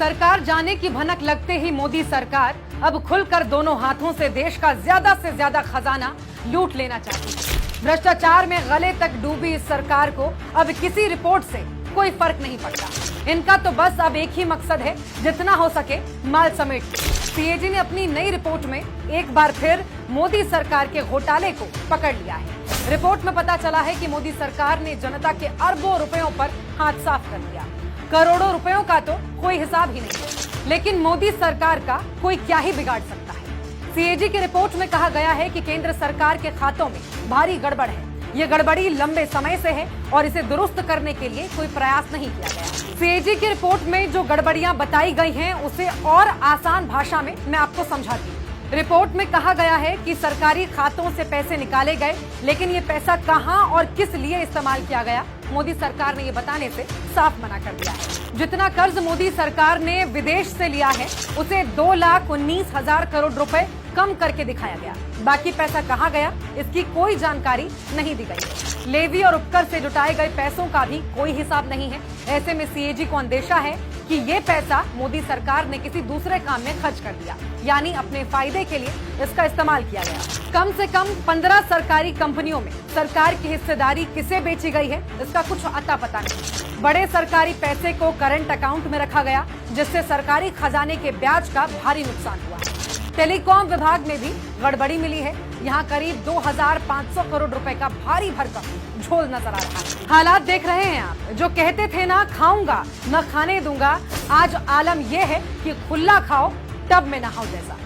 सरकार जाने की भनक लगते ही मोदी सरकार अब खुलकर दोनों हाथों से देश का ज्यादा से ज्यादा खजाना लूट लेना चाहती है। भ्रष्टाचार में गले तक डूबी इस सरकार को अब किसी रिपोर्ट से कोई फर्क नहीं पड़ता। इनका तो बस अब एक ही मकसद है, जितना हो सके माल समेट। सीएजी ने अपनी नई रिपोर्ट में एक बार फिर मोदी सरकार के घोटाले को पकड़ लिया है। रिपोर्ट में पता चला है कि मोदी सरकार ने जनता के अरबों रुपयों पर हाथ साफ कर दिया। करोड़ों रुपयों का तो कोई हिसाब ही नहीं, लेकिन मोदी सरकार का कोई क्या ही बिगाड़ सकता है। सीएजी की रिपोर्ट में कहा गया है कि केंद्र सरकार के खातों में भारी गड़बड़ है। ये गड़बड़ी लंबे समय से है और इसे दुरुस्त करने के लिए कोई प्रयास नहीं किया गया। सीएजी की रिपोर्ट में जो गड़बड़ियां बताई गई हैं, उसे और आसान भाषा में मैं आपको समझाती हूँ। रिपोर्ट में कहा गया है कि सरकारी खातों से पैसे निकाले गए, लेकिन ये पैसा कहां और किस लिए इस्तेमाल किया गया, मोदी सरकार ने ये बताने से साफ मना कर दिया है। जितना कर्ज मोदी सरकार ने विदेश से लिया है, उसे 2,19,000 करोड़ रुपए कम करके दिखाया गया। बाकी पैसा कहां गया, इसकी कोई जानकारी नहीं दी गई। लेवी और उपकर से जुटाए गए पैसों का भी कोई हिसाब नहीं है। ऐसे में सीएजी को अंदेशा है कि ये पैसा मोदी सरकार ने किसी दूसरे काम में खर्च कर दिया, यानी अपने फायदे के लिए इसका इस्तेमाल किया गया। कम से कम 15 सरकारी कंपनियों में सरकार की हिस्सेदारी किसे बेची गई है, इसका कुछ अता पता नहीं। बड़े सरकारी पैसे को करंट अकाउंट में रखा गया, जिससे सरकारी खजाने के ब्याज का भारी नुकसान हुआ। टेलीकॉम विभाग में भी गड़बड़ी मिली है। यहाँ करीब 2,500 करोड़ रुपए का भारी भरकम झोल नजर आ रहा है। हालात देख रहे हैं आप। जो कहते थे ना खाऊंगा न खाने दूंगा, आज आलम यह है कि खुला खाओ टब में नहाओ जैसा।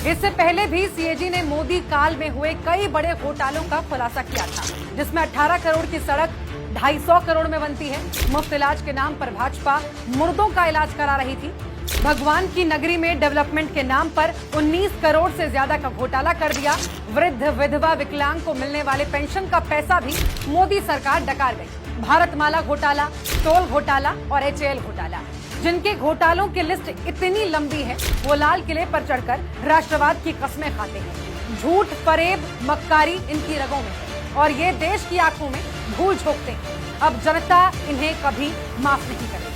इससे पहले भी सीएजी ने मोदी काल में हुए कई बड़े घोटालों का खुलासा किया था, जिसमें 18 करोड़ की सड़क 250 करोड़ में बनती है। मुफ्त इलाज के नाम पर भाजपा मुर्दों का इलाज करा रही थी। भगवान की नगरी में डेवलपमेंट के नाम पर 19 करोड़ से ज्यादा का घोटाला कर दिया। वृद्ध विधवा विकलांग को मिलने वाले पेंशन का पैसा भी मोदी सरकार डकार गई। भारतमाला घोटाला, टोल घोटाला और एचएएल घोटाला, जिनके घोटालों की लिस्ट इतनी लंबी है, वो लाल किले पर चढ़कर राष्ट्रवाद की कस्में खाते हैं। झूठ, फरेब, मक्कारी इनकी रगों में है और ये देश की आंखों में धूल झोंकते हैं। अब जनता इन्हें कभी माफ नहीं करेगी।